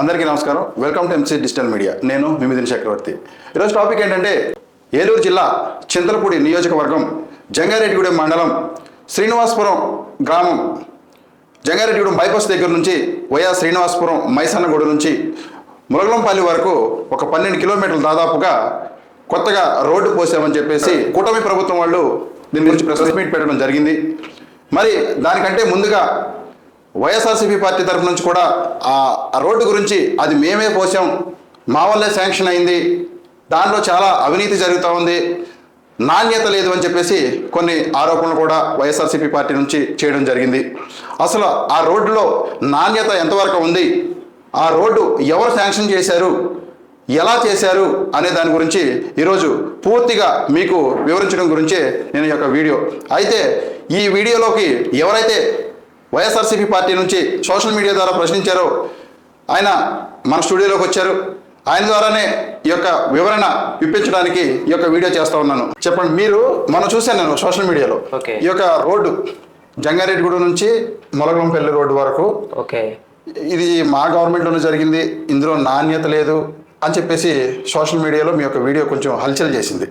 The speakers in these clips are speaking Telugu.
అందరికీ నమస్కారం. Welcome to MC digital media. నేను మిమిదిని చక్రవర్తి. ఈరోజు టాపిక్ ఏంటంటే ఏలూరు జిల్లా చింతలపూడి నియోజకవర్గం జంగారెడ్డిగూడెం మండలం శ్రీనివాసపురం గ్రామం జంగారెడ్డిగూడెం బైపాస్ దగ్గర నుంచి వైఎస్ శ్రీనివాసపురం మైసన్నగూడ నుంచి ములగలంపల్లి వరకు ఒక 12 కిలోమీటర్లు దాదాపుగా కొత్తగా రోడ్డు పోసామని చెప్పేసి కూటమి ప్రభుత్వం వాళ్ళు దీని గురించి ప్రెస్ మీట్ పెట్టడం జరిగింది. మరి దానికంటే ముందుగా వైఎస్ఆర్సీపీ పార్టీ తరఫు నుంచి కూడా ఆ రోడ్డు గురించి అది మేమే పోసాం, మా వల్లే శాంక్షన్ అయింది, దాంట్లో చాలా అవినీతి జరుగుతూ ఉంది, నాణ్యత లేదు అని చెప్పేసి కొన్ని ఆరోపణలు కూడా వైఎస్ఆర్సీపీ పార్టీ నుంచి చేయడం జరిగింది. అసలు ఆ రోడ్డులో నాణ్యత ఎంతవరకు ఉంది, ఆ రోడ్డు ఎవరు శాంక్షన్ చేశారు, ఎలా చేశారు అనే దాని గురించి ఈరోజు పూర్తిగా మీకు వివరించడం గురించే నేను ఈ యొక్క వీడియో. అయితే ఈ వీడియోలోకి ఎవరైతే వైఎస్ఆర్సీపీ పార్టీ నుంచి సోషల్ మీడియా ద్వారా ప్రశ్నించారో ఆయన మన స్టూడియోలోకి వచ్చారు. ఆయన ద్వారానే ఈ యొక్క వివరణ ఇప్పించడానికి ఈ యొక్క వీడియో చేస్తా ఉన్నాను. చెప్పండి, మీరు మనం చూశాను నేను సోషల్ మీడియాలో ఈ యొక్క రోడ్డు జంగారెడ్డిగూడెం నుంచి ములగలంపల్లి రోడ్డు వరకు ఇది మా గవర్నమెంట్లోనే జరిగింది, ఇందులో నాణ్యత లేదు అని చెప్పేసి సోషల్ మీడియాలో మీ యొక్క వీడియో కొంచెం హల్చల్ చేసింది.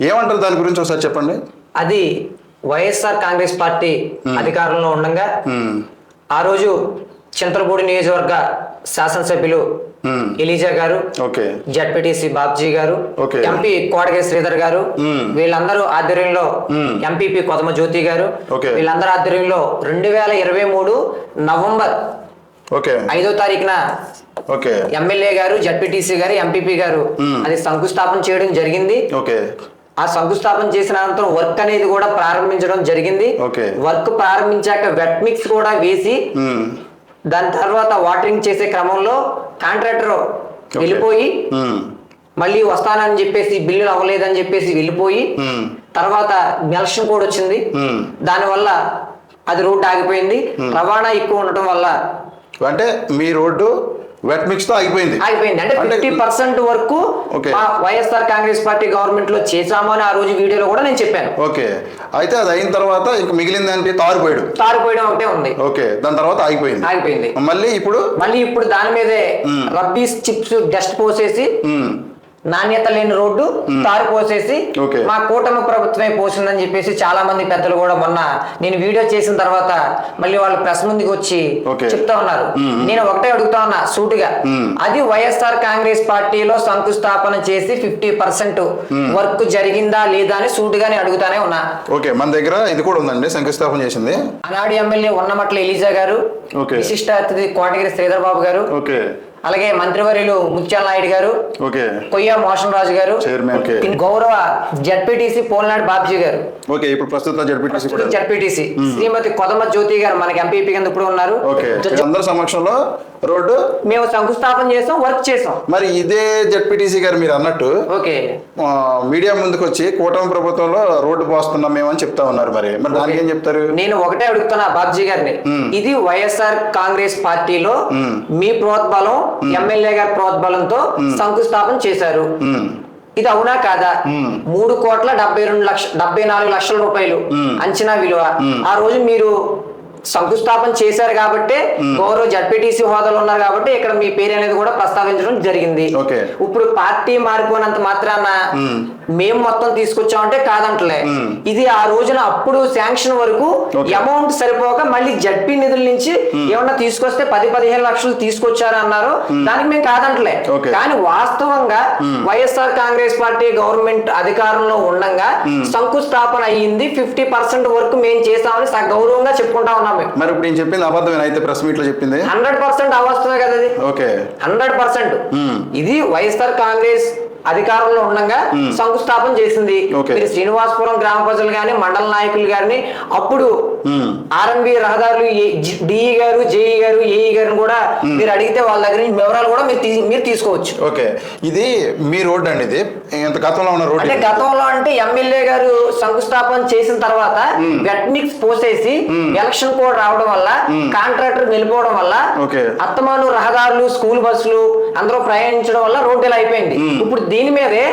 ఏమంటారు దాని గురించి ఒకసారి చెప్పండి. అది వైఎస్ఆర్ కాంగ్రెస్ పార్టీ అధికారంలో ఉండగా ఆ రోజు చింతలపూడి నియోజకవర్గ శాసనసభ్యులు ఎలీజా గారు, జడ్పీటీసీ బాబ్జీ గారు, ఎంపీ కోటగిరి శ్రీధర్ గారు, వీళ్ళందరూ ఆధ్వర్యంలో ఎంపీపీ కొదమ జ్యోతి గారు, వీళ్ళందరూ ఆధ్వర్యంలో 2023 నవంబర్ 5వ తారీఖున ఎమ్మెల్యే గారు, జడ్పీటీసీ గారు, ఎంపీపీ గారు అది శంకుస్థాపన చేయడం జరిగింది. ఆ శంకుస్థాపన చేసిన అనంతరం వర్క్ అనేది కూడా ప్రారంభించడం జరిగింది. వర్క్ ప్రారంభించాక వెట్ మిక్స్ కూడా వేసి దాని తర్వాత వాటరింగ్ చేసే క్రమంలో కాంట్రాక్టర్ వెళ్ళిపోయి మళ్ళీ వస్తానని చెప్పేసి బిల్లులు అవ్వలేదని చెప్పేసి వెళ్ళిపోయి తర్వాత ఎలక్షన్ కోడ్ వచ్చింది. దానివల్ల అది రోడ్డు ఆగిపోయింది. రవాణా ఎక్కువ ఉండటం వల్ల అంటే మీ రోడ్డు వెట్ మిక్స్ తో ఆగిపోయింది. అంటే 50% వరకు వైఎస్ఆర్ కాంగ్రెస్ పార్టీ గవర్నమెంట్ లో చేశామని ఆ రోజు వీడియోలో కూడా నేను చెప్పాను. అయితే అది అయిన తర్వాత ఇంకా మిగిలింది అంటే తారుపోయడం ఒకటే ఉంది. దాని తర్వాత ఆగిపోయింది. మళ్ళీ ఇప్పుడు దాని మీదే రబ్బీ చిప్స్ డస్ట్ పోసేసి నాణ్యత లేని రోడ్డు తారు పోసేసి మా కూటమి ప్రభుత్వమే పోసిందని చెప్పేసి చాలా మంది పెద్దలు కూడా మొన్న నేను వీడియో చేసిన తర్వాత మళ్ళీ వాళ్ళు ప్రెస్ ముందుకు వచ్చి చెప్తా ఉన్నారు. నేను ఒకటే అడుగుతా ఉన్నా సూటిగా, అది వైఎస్ఆర్ కాంగ్రెస్ పార్టీలో శంకుస్థాపన చేసి 50% వర్క్ జరిగిందా లేదా అని సూటిగానే అడుగుతానే ఉన్నా. మన దగ్గర ఇది కూడా ఉందండి, శంకుస్థాపన చేసింది ఆనాడు ఎమ్మెల్యే ఉన్నమట్ల ఎలీజా గారు, విశిష్ట అతిథి కోటగిరి శ్రీధర్ బాబు గారు, అలాగే మంత్రివర్యులు ముత్యాల నాయుడు గారు, కొయ్య మోషన్ రాజు గారు, గౌరవ జడ్పీటీసీ పోల్నాడు బాబ్జీ గారు, ఇప్పుడు ప్రస్తుత జడ్పీటీసీ శ్రీమతి కొదమ జ్యోతి గారు మనకి ఎంపీపీ కింద ఇప్పుడు ఉన్నారు. అందరి సమక్షంలో రోడ్డు మేము శంకుస్థాపన చేసాం, వర్క్ చేసాం. మరి ఇదే జడ్పీటీసీ గారు మీరు అన్నట్టు మీడియా ముందుకు వచ్చి కూటమి ప్రభుత్వంలో రోడ్డు పోస్తున్నాం మేము అని చెప్తా ఉన్నారు. మరి దానికి ఏం చెప్తారు? నేను ఒకటే అడుగుతున్నా బాబ్జీ గారిని, ఇది వైఎస్ఆర్ కాంగ్రెస్ పార్టీలో మీ ప్రోద్బలం, ఎమ్మెల్యే గారి ప్రోద్బలంతో శంకుస్థాపన చేశారు, ఇది అవునా కాదా? 3,74 లక్షల రూపాయలు అంచనా విలువ. ఆ రోజు మీరు శంకుస్థాపన చేశారు కాబట్టి గౌరవ జడ్పీటీసీ హోదాలో ఉన్నారు కాబట్టి ఇక్కడ మీ పేరు అనేది కూడా ప్రస్తావించడం జరిగింది. ఇప్పుడు పార్టీ మారిపోయినంత మాత్రాన మేము మొత్తం తీసుకొచ్చామంటే కాదంటలే. ఇది ఆ రోజున అప్పుడు శాంక్షన్ వరకు అమౌంట్ సరిపోక మళ్ళీ జడ్పీ నిధుల నుంచి ఏమన్నా తీసుకొస్తే 10-15 లక్షలు తీసుకొచ్చారు అన్నారు. దానికి మేము కాదంటలే. కానీ వాస్తవంగా వైఎస్ఆర్ కాంగ్రెస్ పార్టీ గవర్నమెంట్ అధికారంలో ఉండగా శంకుస్థాపన అయ్యింది. 50% వరకు మేము చేసామని గౌరవంగా చెప్పుకుంటా ఉన్నాం. మరి ఇప్పుడు నేను చెప్పింది అబద్ధమేనా? అయితే ప్రెస్ మీట్ లో చెప్పింది 100% అవాస్తవమే కదా అది. 100% ఇది వైఎస్ఆర్ కాంగ్రెస్ అధికారంలో ఉండగా శంకుస్థాపన చేసింది. మీరు శ్రీనివాసపురం గ్రామ ప్రజలు గాని, మండల నాయకులు గాని, అప్పుడు ఆర్ఎంబి రహదారులు డిఈ గారు, జేఈ గారు, ఏఈ గారిని కూడా మీరు అడిగితే వాళ్ళ దగ్గర నుంచి వివరాలు కూడా మీరు తీసుకోవచ్చు. ఇది మీ రోడ్ అండి, ఇది గతంలో ఉన్న రోడ్. అంటే గతంలో అంటే ఎమ్మెల్యే గారు శంకుస్థాపన చేసిన తర్వాత వెట్ మిక్స్ పోసేసి ఎలక్షన్ కోడ్ రావడం వల్ల కాంట్రాక్టర్ వెళ్ళిపోవడం వల్ల అత్తమాను రహదారులు, స్కూల్ బస్సులు అందరూ ప్రయాణించడం వల్ల రోడ్డు ఇలా అయిపోయింది. ఇప్పుడు దీని మీదే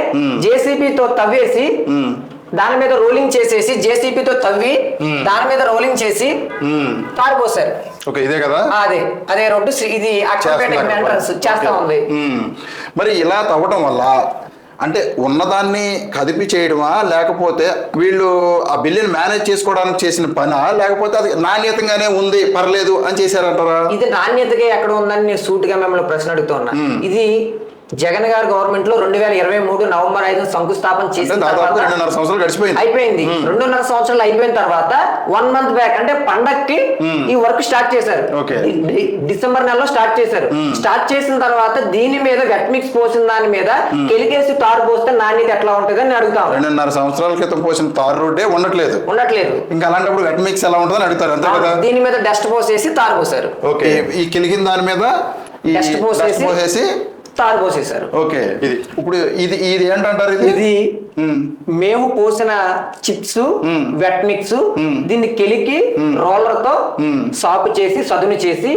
జేసీబీతో తవ్వేసి దాని మీద రోలింగ్ చేసేసి జేసీబీతో తవ్వి దాని మీద రోలింగ్ చేసి పారిపోసారు. ఓకే, ఇదే కదా? అదే రోడ్డు ఇది అక్కపేట ఎంట్రన్స్ చేస్తా ఉంది. మరి ఇలా తవ్వటం వల్ల అంటే ఉన్నదాన్ని కదిపి చేయడమా, లేకపోతే వీళ్ళు ఆ బిల్లుని మేనేజ్ చేసుకోవడానికి చేసిన పనా, లేకపోతే అది నాణ్యతంగానే ఉంది పర్లేదు అని చేశారంటారా? ఇది నాణ్యతగా ఎక్కడ ఉందని నేను సూటిగా మిమ్మల్ని ప్రశ్న అడుగుతూ ఉన్నా. ఇది జగన్ గారి గవర్నమెంట్ లో 2023 నవంబర్ 5 శంకుస్థాపన చేసిన తర్వాత 2.5 సంవత్సరాలు అయిపోయింది. 2.5 సంవత్సరాలు అయిపోయిన తర్వాత 1 మంత్ బ్యాక్ అంటే పండక్కి ఈ వర్క్ స్టార్ట్ చేశారు. డిసెంబర్ నెలలో స్టార్ట్ చేశారు. స్టార్ట్ చేసిన తర్వాత దీని మీద వెట్ మిక్స్ పోసిన దాని మీద కెలికేసి తారు పోస్తే నాణ్యత ఎట్లా ఉంటుంది అని అడుగుతాం. 2.5 సంవత్సరాల క్రితం పోసిన తారు రోడ్డే ఉండట్లేదు. ఇంకా అలాంటప్పుడు వెట్ మిక్స్ ఎలా ఉంటుందని అడుగుతారు, అంతే కదా? దీని మీద డస్ట్ పోసేసి తారు పోసారు. ఓకే, ఈ కిలికిన దాని మీద డస్ట్ పోసేసి తారు పోసేసారు. ఓకే, ఇప్పుడు ఇది ఏంటంటారు? ఇది మేము పోసిన చిప్స్ వెట్ మిక్స్ దీన్ని కెలికి రోలర్ తో సాకు చేసి సదును చేసి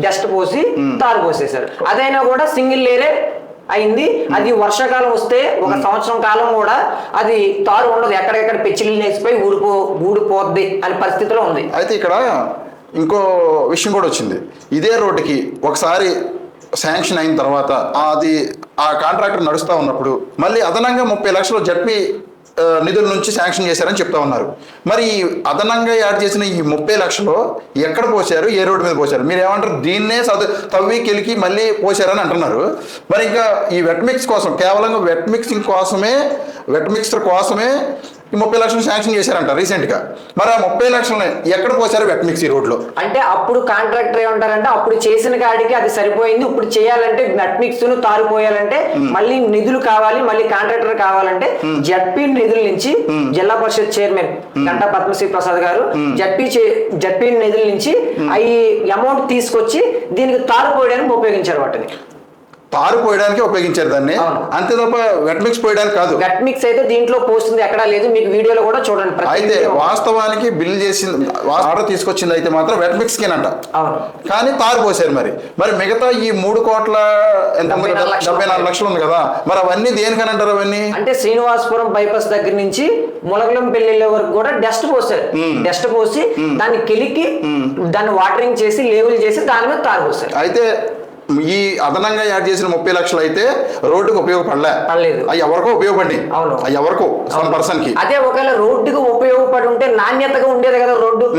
డస్ట్ పోసి తారు పోసేసారు. అదైనా కూడా సింగిల్ లేయరే అయింది. అది వర్షాకాలం వస్తే 1 సంవత్సరం కాలం కూడా అది తారు ఉండదు, ఎక్కడెక్కడ పెచ్చిళ్ళు వేసిపోయి ఊడిపోద్ది అనే పరిస్థితిలో ఉంది. అయితే ఇక్కడ ఇంకో విషయం కూడా వచ్చింది. ఇదే రోడ్డుకి ఒకసారి శాంక్షన్ అయిన తర్వాత అది ఆ కాంట్రాక్టర్ నడుస్తూ ఉన్నప్పుడు మళ్ళీ అదనంగా 30 లక్షలు జడ్పీ నిధుల నుంచి శాంక్షన్ చేశారని చెప్తా ఉన్నారు. మరి అదనంగా యాడ్ చేసిన ఈ 30 లక్షలు ఎక్కడ పోసారు, ఏ రోడ్డు మీద పోసారు? మీరు ఏమంటారు? దీన్నే తవ్వి కెలికి మళ్ళీ పోసారని అంటున్నారు. మరి ఇంకా ఈ వెట్ మిక్స్ కోసం, కేవలం వెట్ మిక్సింగ్ కోసమే, వెట్ మిక్సర్ కోసమే ఈ 30 లక్షలు శాంక్షన్ చేశారంట రీసెంట్ గా. మరి ఆ 30 లక్షలని ఎక్కడ పోసారు వెట్ మిక్స్ ఈ రోడ్లో? అంటే అప్పుడు కాంట్రాక్టర్ ఏమంటారంటే అప్పుడు చేసిన కాడికి అది సరిపోయింది, ఇప్పుడు చేయాలంటే వెట్ మిక్స్ ను తారు పోయాలంటే మళ్ళీ నిధులు కావాలి, మళ్ళీ కాంట్రాక్టర్ కావాలంటే జడ్పీ నిధుల నుంచి జిల్లా పరిషత్ చైర్మన్ గంటా పద్మశ్రీ ప్రసాద్ గారు జడ్పీ నిధుల నుంచి ఈ అమౌంట్ తీసుకొచ్చి దీనికి తారు పోయడానికి ఉపయోగించారు. వాటిని తారు పోయడానికి ఉపయోగించారు దాన్ని, అంతే తప్ప వెట్ మిక్స్ పోయడానికి కాదు. వెట్ మిక్స్ అయితే దీంట్లో పోస్తుంది ఎక్కడా లేదు, మీకు వీడియోలో కూడా చూడండి. అయితే వాస్తవానికి బిల్ చేసింది, ఆర్డర్ తీసుకొచ్చింది అయితే మాత్రం వెట్ మిక్స్ కేనంట, కానీ తారు పోసారు. మరి మిగతా ఈ 3,74 లక్షలు ఉంది కదా, మరి అవన్నీ దేనికని అంటారు? అవన్నీ అంటే శ్రీనివాసపురం బైపాస్ దగ్గర నుంచి ములగలం పెళ్లి వరకు కూడా డస్ట్ పోసారు. డస్ట్ పోసి దాన్ని కెలికి దాన్ని వాటరింగ్ చేసి లేబుల్ చేసి దాని మీద తారు పోసారు. అయితే ఈ అదనంగా యాడ్ చేసిన 30 లక్షలు అయితే రోడ్డుకు ఉపయోగపడలేదు, అవి ఎవరికో ఉపయోగపడి, అవి ఎవరికో పర్సన్ కి. అదే ఒకవేళ రోడ్డుకు ఉపయోగపడి ఉంటే నాణ్యతగా ఉండేది కదా రోడ్డు.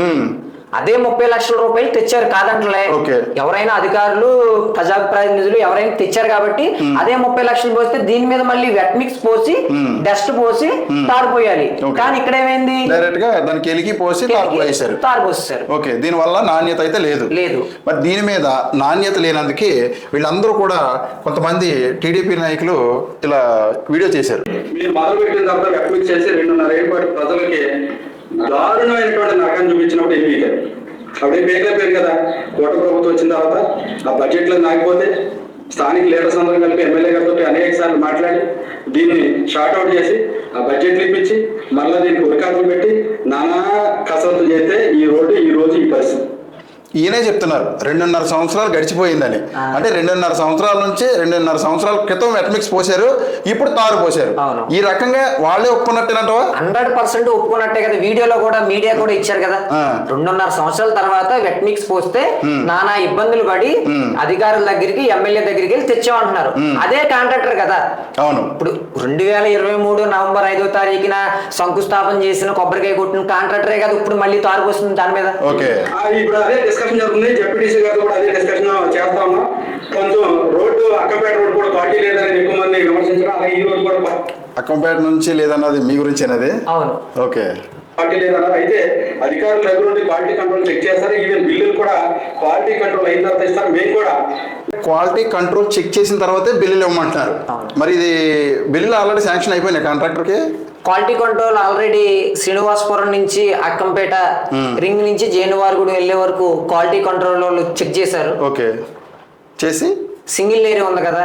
అదే 30 లక్షల రూపాయలు తెచ్చారు, కాదంటలే. ఎవరైనా అధికారులు, ప్రజాప్రతినిధులు ఎవరైనా తెచ్చారు కాబట్టి అదే 30 లక్షలు పోస్తే దీని మీద మళ్ళీ వెట్ మిక్స్ పోసి డస్ట్ పోసి తారు పోయాలి. కానీ ఇక్కడ ఏమైంది, డైరెక్ట్ గా దానికి ఎలికి పోసి తారు పోసేసారు. ఓకే, దీని వల్ల నాణ్యత అయితే లేదు. మరి దీని మీద నాణ్యత లేనందుకే వీళ్ళందరూ కూడా కొంతమంది టీడీపీ నాయకులు ఇలా వీడియో చేశారు. మీరు మొదలు పెట్టిన తర్వాత వెట్ మిక్స్ చేసి 2.5 ఏళ్ళ పాటు ప్రజలకి దారుణమైనటువంటి నరకం చూపించినప్పుడు ఏం పీకారు? అప్పుడే పేరు కదా. కోట ప్రభుత్వం వచ్చిన తర్వాత ఆ బడ్జెట్లో నాగిపోతే స్థానిక లీడర్స్ అందరూ కలిపి ఎమ్మెల్యే గారితో అనేక సార్లు మాట్లాడి దీన్ని షార్ట్అవుట్ చేసి ఆ బడ్జెట్లు ఇప్పించి మళ్ళీ దీనికి ఉరికాకులు పెట్టి నానా కసరత్తు చేస్తే ఈ రోడ్డు ఈ రోజు ఈ పరిస్థితి. ఈయనే చెప్తున్నారు 2.5 సంవత్సరాలు గడిచిపోయిందని. అంటే 2.5 సంవత్సరాల నుంచి 2.5 సంవత్సరాల క్రితం వెట్ మిక్స్ పోసారు, ఇప్పుడు తారు పోసారు. ఈ రకంగా వాళ్ళే ఒప్పుకున్నట్టేనంటవా? 100% ఒప్పుకున్నట్టే కదా. వీడియోలో కూడా మీడియా కూడా ఇచ్చారు కదా. 2.5 సంవత్సరాల తర్వాత వెట్ మిక్స్ పోస్తే నానా ఇబ్బందులు పడి అధికారుల దగ్గరికి, ఎమ్మెల్యే దగ్గరికి వెళ్ళి తెచ్చామంటున్నారు. అదే కాంట్రాక్టర్ కదా. అవును, ఇప్పుడు 2023 నవంబర్ 5వ తారీఖున శంకుస్థాపన చేసిన కొబ్బరికాయ కొట్టిన కాంట్రాక్టరే కదా ఇప్పుడు మళ్ళీ తారు పోస్తుంది దాని మీద. ఇప్పుడు అదే డిస్కషన్ జరుగుతుంది. జడ్పీటీసీ గారితో కూడా అదే డిస్కషన్ చేస్తా ఉన్నాం. కొంచెం రోడ్డు అక్కపేట రోడ్డు కూడా క్వాలిటీ లేదని ఎక్కువ మంది విమర్శించడం, అలాగే ఈ రోడ్డు కూడా అక్కంపేట నుంచి లేదన్నది మీ గురించి అనేది. అవును, ఓకే, క్వాలిటీ లేదన్నారు. అయితే అధికారుల దగ్గర నుండి క్వాలిటీ కంట్రోల్ చెక్ చేస్తారు. ఈవెన్ బిల్లులు కూడా క్వాలిటీ కంట్రోల్ అయిన తర్వాత ఇస్తారు. మేము కూడా క్వాలిటీ కంట్రోల్ చెక్ చేసిన తర్వాతే బిల్లులు ఇవ్వమంటున్నారు. మరి ఇది బిల్లులు ఆల్రెడీ శాంక్షన్ అయిపోయినాయి కాంట్రాక్టర్కి. క్వాలిటీ కంట్రోల్ ఆల్రెడీ శ్రీనివాసపురం నుంచి అక్కంపేట రింగ్ నుంచి జేనువారగూడ వెళ్లే వరకు క్వాలిటీ కంట్రోల్ వాళ్ళు చెక్ చేశారు. ఓకే, చేసి సింగిల్ లేయర్ ఉంది కదా,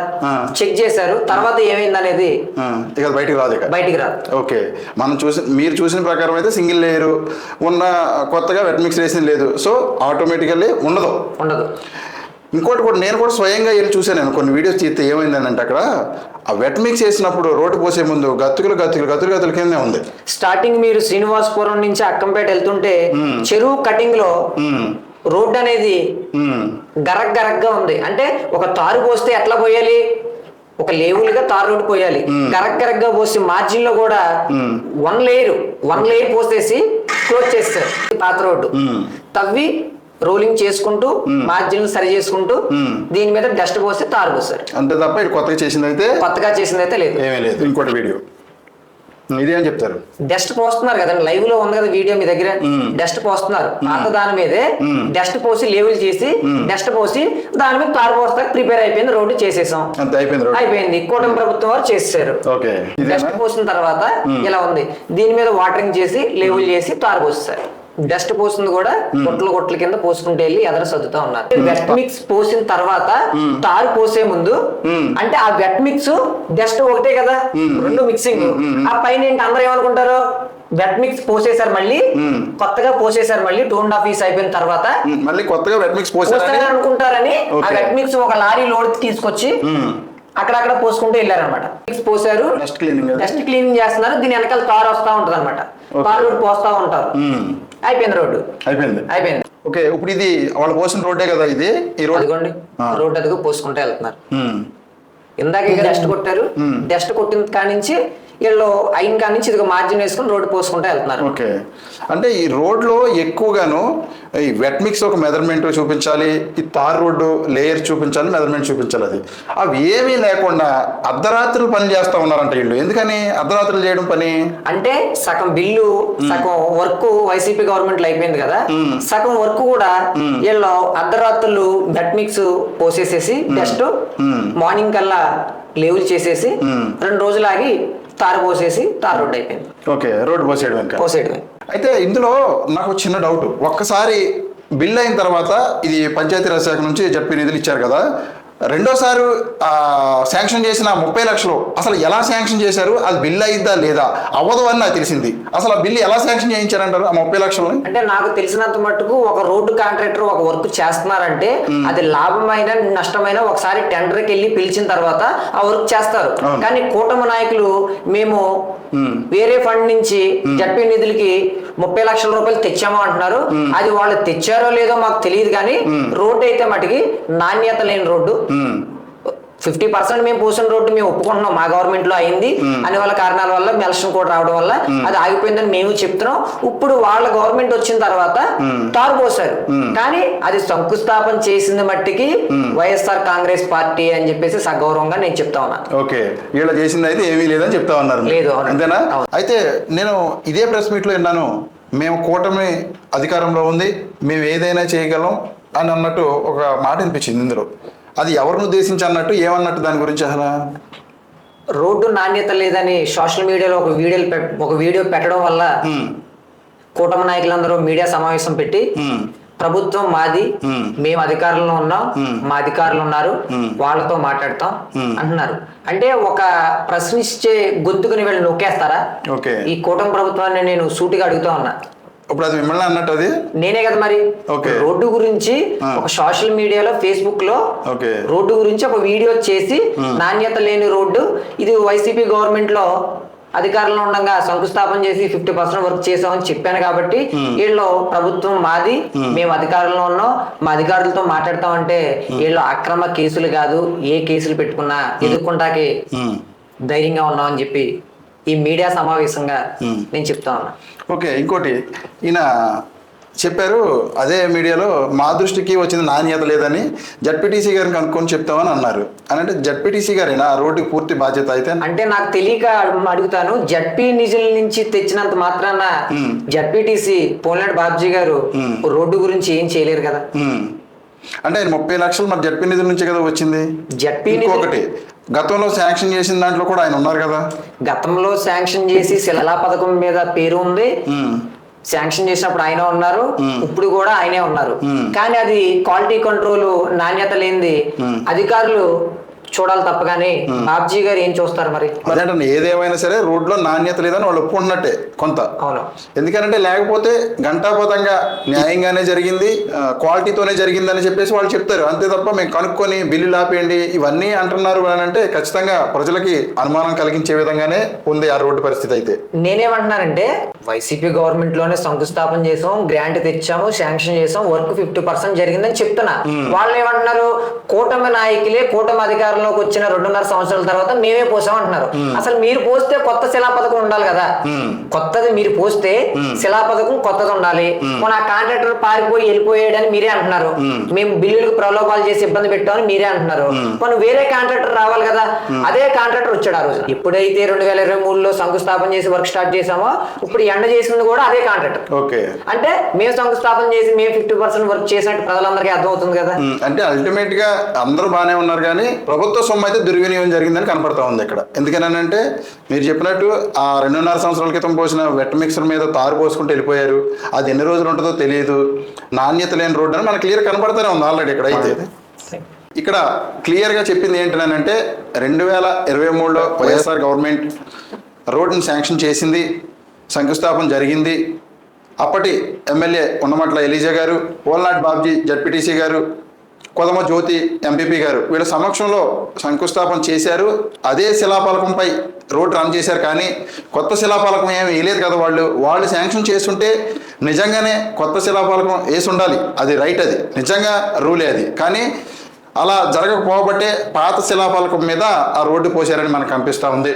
చెక్ చేశారు. తర్వాత ఏమైంది అనేది ఇక బయటికి రాదు. ఓకే, మీరు చూసిన ప్రకారం అయితే సింగిల్ లేయర్ ఉన్న, కొత్తగా వెట్ మిక్స్ వేసింది లేదు. సో ఆటోమేటికల్లీ ఉండదు. ఇంకోటి కూడా నేను కూడా స్వయంగా వెళ్ళి చూసాను. నేను కొన్ని వీడియోస్ తీస్తే ఏమైందంటే అక్కడ ఆ వెట్ మిక్స్ చేసినప్పుడు రోడ్డు పోసే ముందు గతులు కిందే ఉంది. స్టార్టింగ్ మీరు శ్రీనివాసపురం నుంచి అక్కంపేట వెళ్తుంటే చెరువు కటింగ్ లో రోడ్డు అనేది గరగ్గా ఉంది. అంటే ఒక తారు పోస్తే ఎట్లా పోయాలి, ఒక లేవులుగా తారు రోడ్డు పోయాలి. గరగ్గా పోసి మార్జిన్ లో కూడా వన్ లేయర్ పోసేసి క్లోజ్ చేస్తారు. పాత రోడ్డు తవ్వి రోలింగ్ చేసుకుంటూ మార్జిన్ సరి చేసుకుంటూ దీని మీద డస్ట్ పోస్తే తారు పోస్తారు అంతే తప్ప ఇది కొత్తగా చేసింది అయితే లేదు. ఏమీ లేదు. ఇంకోటి వీడియో ఇదేం చెప్తారు, డస్ట్ పోస్తున్నారు కదండి, లైవ్ లో ఉంది కదా వీడియో మీ దగ్గర. డస్ట్ పోస్తున్నారు, పాత దాని మీదే డస్ట్ పోసి లేవులు చేసి డస్ట్ పోసి దాని మీద తారు పోస్తా ప్రిపేర్ అయిపోయింది, రోడ్డు చేసేసాం, అయిపోయింది. కూటమి ప్రభుత్వం వారు చేసేసారు. డస్ట్ పోసిన తర్వాత ఇలా ఉంది, దీని మీద వాటరింగ్ చేసి లేవులు చేసి తారు పోస్తారు. డస్ట్ పోసింది కూడా గొట్ల కింద పోసుకుంటూ వెళ్ళి ఎదర సర్దుతా ఉన్నారు. వెట్ మిక్స్ పోసిన తర్వాత తారు పోసే ముందు అంటే ఆ వెట్ మిక్స్ డస్ట్ ఒకటే కదా, రెండు మిక్సింగ్. ఆ పైన ఏంటి అందరూ ఏమనుకుంటారు, వెట్ మిక్స్ పోసేసారు మళ్ళీ కొత్తగా పోసేసారు, మళ్ళీ 2.5 years అయిపోయిన తర్వాత మళ్ళీ కొత్తగా వెట్ మిక్స్ పోసేసారు అనుకుంటారని ఆ వెట్ మిక్స్ ఒక లారీ లోడ్ తీసుకొచ్చి అక్కడక్కడ పోసుకుంటూ వెళ్ళారనమాట. మిక్స్ పోసారు, డస్ట్ క్లీనింగ్ చేస్తున్నారు, దీని వెనకాల తారు వస్తా ఉంటది అనమాట, తారు రోడ్డు పోస్తా ఉంటారు. అయిపోయింది రోడ్డు, అయిపోయింది. ఓకే, ఇప్పుడు ఇది వాళ్ళు పోసిన రోడ్డే కదా ఇది, ఈ రోడ్ అదిగోండి రోడ్డు అదిగో పోసుకుంటూ వెళ్తున్నారు. ఇందాక డస్ట్ కొట్టారు, డస్ట్ కొట్టిన కానించి వీళ్ళు అయిన కానించి ఇదిగో మార్జిన్ వేసుకుని రోడ్డు పోసుకుంటూ వెళ్తున్నారు. ఓకే, అంటే ఈ రోడ్లో ఎక్కువగాను ఈ వెట్ మిక్స్ ఒక మెజర్మెంట్ చూపించాలి, ఈ తార్ రోడ్డు లేయర్ చూపించాలి, మెజర్మెంట్ చూపించాలి. అవి ఏమీ లేకుండా అర్ధరాత్రులు పని చేస్తా ఉన్నారంట వీళ్ళు. ఎందుకని అర్ధరాత్రులు చేయడం పని అంటే సగం బిల్లు సగం వర్క్ వైసీపీ గవర్నమెంట్ లో అయిపోయింది కదా, సగం వర్క్ కూడా వీళ్ళు అర్ధరాత్రులు వెట్ మిక్స్ పోసేసేసి డస్ట్ మార్నింగ్ కల్లా లేవులు చేసేసి 2 రోజులు ఆగి తారు పోసేసి తారు రోడ్డు అయిపోయింది. ఓకే, రోడ్డు పోసేయడమే. అయితే ఇందులో నాకు చిన్న డౌట్, ఒక్కసారి బిల్ అయిన తర్వాత ఇది పంచాయతీరాజ్ శాఖ నుంచి జడ్పీ నిధులు ఇచ్చారు కదా, రెండోసారి శాంక్షన్ చేసిన 30 లక్షలు అసలు ఎలా శాంక్షన్ చేశారు, అది బిల్ అయిద్దా లేదా అవ్వదు అని నాకు తెలిసింది. అసలు ఆ బిల్లు ఎలా శాంక్షన్ చేయించారంటారు ఆ 30 లక్షలు? అంటే నాకు తెలిసినంత మట్టుకు ఒక రోడ్డు కాంట్రాక్టర్ ఒక వర్క్ చేస్తున్నారంటే అది లాభమైన నష్టమైన ఒకసారి టెండర్కి వెళ్ళి పిలిచిన తర్వాత ఆ వర్క్ చేస్తారు. కానీ కూటమి నాయకులు మేము వేరే ఫండ్ నుంచి జడ్పీ నిధులకి 30 లక్షల రూపాయలు తెచ్చామో అంటున్నారు. అది వాళ్ళు తెచ్చారో లేదో మాకు తెలియదు, కానీ రోడ్డు అయితే మటుకి నాణ్యత లేని రోడ్డు. 50% మేము పోసిన రోడ్డు మేము ఒప్పుకుంటున్నాం, మా గవర్నమెంట్ లో అయింది అని వాళ్ళ కారణాల వల్ల ఎలక్షన్ కూడా రావడం వల్ల అది ఆగిపోయిందని మేము చెప్తున్నాం. ఇప్పుడు వాళ్ళ గవర్నమెంట్ వచ్చిన తర్వాత తారు పోసారు, కానీ అది శంకుస్థాపన చేసింది మట్టికి వైఎస్ఆర్ కాంగ్రెస్ పార్టీ అని చెప్పేసి సగౌరవంగా నేను చెప్తా ఉన్నా. ఓకే, వీళ్ళ చేసింది అయితే ఏమీ లేదని చెప్తా ఉన్నారు. లేదు, అంతేనా? అయితే నేను ఇదే ప్రెస్ మీట్ లో విన్నాను, మేము కూటమి అధికారంలో ఉంది, మేము ఏదైనా చేయగలం అని అన్నట్టు ఒక మాట అనిపించింది ఇందులో. అది ఎవరిని ఉద్దేశించి అన్నట్టు, ఏమన్నట్టు దాని గురించి? అసలు రోడ్డు నాణ్యత లేదని సోషల్ మీడియాలో ఒక వీడియో పెట్టడం వల్ల కూటమి నాయకులందరూ మీడియా సమావేశం పెట్టి ప్రభుత్వం మాది, మేము అధికారంలో ఉన్నాం, మా అధికారులు ఉన్నారు, వాళ్ళతో మాట్లాడతాం అంటున్నారు. అంటే ఒక ప్రశ్నించే గొంతుకుని వీళ్ళు నొక్కేస్తారా? ఈ కూటమి ప్రభుత్వాన్ని నేను సూటిగా అడుగుతా ఉన్నా. ఇప్పుడు అది మిమ్మల్ని అన్నట్టు, అది నేనే కదా మరి. రోడ్డు గురించి ఒక సోషల్ మీడియాలో ఫేస్బుక్ లో రోడ్డు గురించి ఒక వీడియో చేసి నాణ్యత లేని రోడ్డు, ఇది వైసీపీ గవర్నమెంట్ లో అధికారంలో ఉండగా శంకుస్థాపన చేసి 50% వర్క్ చేసామని చెప్పాను కాబట్టి వీళ్ళు ప్రభుత్వం మాది, మేము అధికారంలో ఉన్నాం, మా అధికారులతో మాట్లాడతామంటే వీళ్ళు అక్రమ కేసులు కాదు, ఏ కేసులు పెట్టుకున్నా ఎదుర్కొంటాకి ధైర్యంగా ఉన్నామని చెప్పి ఈ మీడియా సమావేశంగా నేను చెప్తా ఉన్నా. ఓకే, ఇంకోటి ఈయన చెప్పారు అదే మీడియాలో, మా దృష్టికి వచ్చిన నాణ్యత లేదని జడ్పీటీసీ గారిని కనుక్కొని చెప్తామని అన్నారు. అని అంటే జడ్పీటీసీ గారేనా ఆ రోడ్డుకి పూర్తి బాధ్యత? అయితే అంటే నాకు తెలియక అడుగుతాను, జడ్పీ నిధుల నుంచి తెచ్చినంత మాత్రాన జడ్పీటీసీ పోలినాడు బాబ్జీ గారు రోడ్డు గురించి ఏం చేయలేరు కదా. అంటే ఆయన 30 లక్షలు మరి జడ్పీ నిధుల నుంచి కదా వచ్చింది. జడ్పీ ఒకటి గతంలో శాంక్షన్ చేసిన దాంట్లో కూడా ఆయన ఉన్నారు కదా. గతంలో శాంక్షన్ చేసి శిలా పథకం మీద పేరు ఉంది, శాంక్షన్ చేసినప్పుడు ఆయన ఉన్నారు, ఇప్పుడు కూడా ఆయనే ఉన్నారు. కానీ అది క్వాలిటీ కంట్రోల్ నాణ్యత లేనిది అధికారులు చూడాలి తప్ప కానీ బాబ్జీ గారు ఏం చూస్తారు మరి? అదేంటండి, ఏదేమైనా సరే రోడ్లో నాణ్యత లేదని వాళ్ళు ఒప్పుకుంటున్నట్టే కొంత. అవును. ఎందుకంటే లేకపోతే గంటాపదంగా న్యాయంగానే జరిగింది, క్వాలిటీతోనే జరిగిందని చెప్పేసి వాళ్ళు చెప్తారు. అంతే తప్ప మేము కనుక్కొని బిల్లులు ఆపేయండి ఇవన్నీ అంటున్నారు అని అంటే ఖచ్చితంగా ప్రజలకి అనుమానం కలిగించే విధంగానే ఉంది ఆ రోడ్డు పరిస్థితి. అయితే నేనేమంటున్నానంటే వైసీపీ గవర్నమెంట్ లోనే శంకుస్థాపన చేసాం, గ్రాంట్ తెచ్చాము, శాంక్షన్ చేసాం, వర్క్ 50% జరిగిందని చెప్తున్నా. వాళ్ళు ఏమంటున్నారు, కూటమి నాయకులే కూటమి అధికారంలోకి వచ్చిన 2.5 సంవత్సరాల తర్వాత మేమే పోసాం అంటున్నారు. అసలు మీరు పోస్తే కొత్త శిలా పథకం ఉండాలి కదా, కొత్తది మీరు పోస్తే శిలా పథకం కొత్తది ఉండాలి. మన కాంట్రాక్టర్ పారిపోయి వెళ్ళిపోయాడని మీరే అంటున్నారు, మేము బిల్లులకు ప్రలోభాలు చేసి ఇబ్బంది పెట్టామని మీరే అంటున్నారు. మనం వేరే కాంట్రాక్టర్ రావాలి కదా, అదే కాంట్రాక్టర్ వచ్చాడు ఆ రోజు. ఎప్పుడైతే 2023లో శంకుస్థాపన చేసి వర్క్ స్టార్ట్ చేసామో ఇప్పుడు ఎండ చేసింది కూడా అదే కాంట్రాక్టర్. ఓకే, అంటే మేము శంకుస్థాపన చేసి మేము 50% వర్క్ చేసినట్టు ప్రజలందరికీ అర్థమవుతుంది కదా. అంటే అల్టిమేట్ గా అందరూ బాగానే ఉన్నారు కానీ ప్రభుత్వ సొమ్ము అయితే దుర్వినియోగం జరిగిందని కనపడతా ఉంది ఇక్కడ. ఎందుకనంటే మీరు చెప్పినట్టు ఆ 2.5 సంవత్సరాల క్రితం పోసిన వెట్ మిక్సర్ మీద తారు పోసుకుంటూ వెళ్ళిపోయారు. అది ఎన్ని రోజులు ఉంటుందో తెలియదు. నాణ్యత లేని రోడ్డు అని మనకు క్లియర్ కనపడతానే ఉంది ఆల్రెడీ ఇక్కడ. అయితే ఇక్కడ క్లియర్గా చెప్పింది ఏంటంటే 2023లో వైఎస్ఆర్ గవర్నమెంట్ రోడ్డుని శాంక్షన్ చేసింది, శంకుస్థాపన జరిగింది. అప్పటి ఎమ్మెల్యే ఉన్నమట్ల ఎలీజా గారు, పోల్నాటి బాబ్జీ జడ్పీటీసీ గారు, కొదమ జ్యోతి ఎంపీపీ గారు వీళ్ళ సమక్షంలో శంకుస్థాపన చేశారు. అదే శిలాఫలకంపై రోడ్ రన్ చేశారు. కానీ కొత్త శిలాఫలకం ఏమి వేయలేదు కదా. వాళ్ళు శాంక్షన్ చేస్తుంటే నిజంగానే కొత్త శిలాఫలకం వేసి ఉండాలి, అది రైట్, అది నిజంగా రూలే అది. కానీ అలా జరగకపోబట్టే పాత శిలాఫలకం మీద ఆ రోడ్డు పోసారని మనకు అనిపిస్తూ ఉంది.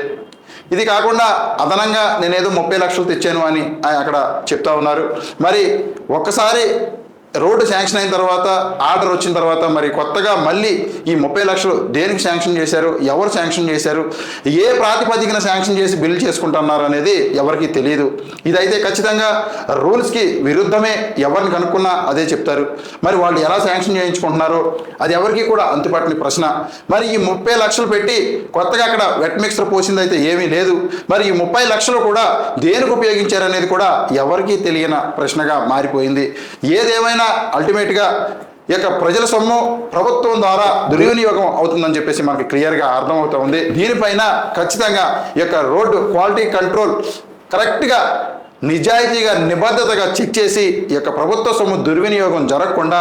ఇది కాకుండా అదనంగా నేనేదో 30 లక్షలు తెచ్చాను అని అక్కడ చెప్తా ఉన్నారు. మరి ఒక్కసారి రోడ్డు శాంక్షన్ అయిన తర్వాత, ఆర్డర్ వచ్చిన తర్వాత మరి కొత్తగా మళ్ళీ ఈ 30 లక్షలు దేనికి శాంక్షన్ చేశారు, ఎవరు శాంక్షన్ చేశారు, ఏ ప్రాతిపదికన శాంక్షన్ చేసి బిల్లు చేసుకుంటున్నారు అనేది ఎవరికి తెలియదు. ఇదైతే ఖచ్చితంగా రూల్స్కి విరుద్ధమే. ఎవరిని కనుక్కున్నా అదే చెప్తారు. మరి వాళ్ళు ఎలా శాంక్షన్ చేయించుకుంటున్నారో అది ఎవరికి కూడా అంతుపట్టని ప్రశ్న. మరి ఈ 30 లక్షలు పెట్టి కొత్తగా అక్కడ వెట్ మిక్సర్ పోసింది అయితే ఏమీ లేదు. మరి ఈ 30 లక్షలు కూడా దేనికి ఉపయోగించారనేది కూడా ఎవరికీ తెలియని ప్రశ్నగా మారిపోయింది. ఏదేమైనా అల్టిమేట్గా ఈ యొక్క ప్రజల సొమ్ము ప్రభుత్వం ద్వారా దుర్వినియోగం అవుతుందని చెప్పేసి మనకి క్లియర్గా అర్థమవుతా ఉంది. దీనిపైన ఖచ్చితంగా ఈ యొక్క రోడ్డు క్వాలిటీ కంట్రోల్ కరెక్ట్గా నిజాయితీగా నిబద్ధతగా చెక్ చేసి ఈ యొక్క ప్రభుత్వ సొమ్ము దుర్వినియోగం జరగకుండా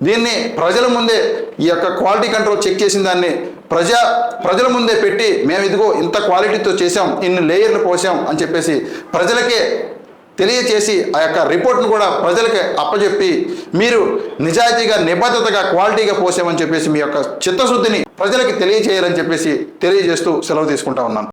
దీన్ని ప్రజల ముందే ఈ యొక్క క్వాలిటీ కంట్రోల్ చెక్ చేసిన దాన్ని ప్రజల ముందే పెట్టి మేము ఇదిగో ఇంత క్వాలిటీతో చేసాం, ఇన్ని లేయర్లు పోసాం అని చెప్పేసి ప్రజలకే తెలియచేసి ఆ యొక్క రిపోర్ట్ను కూడా ప్రజలకి అప్పచెప్పి మీరు నిజాయితీగా నిబద్ధతగా క్వాలిటీగా పోసామని చెప్పేసి మీ యొక్క చిత్తశుద్ధిని ప్రజలకి తెలియజేయాలని చెప్పేసి తెలియజేస్తూ సెలవు తీసుకుంటా ఉన్నాను.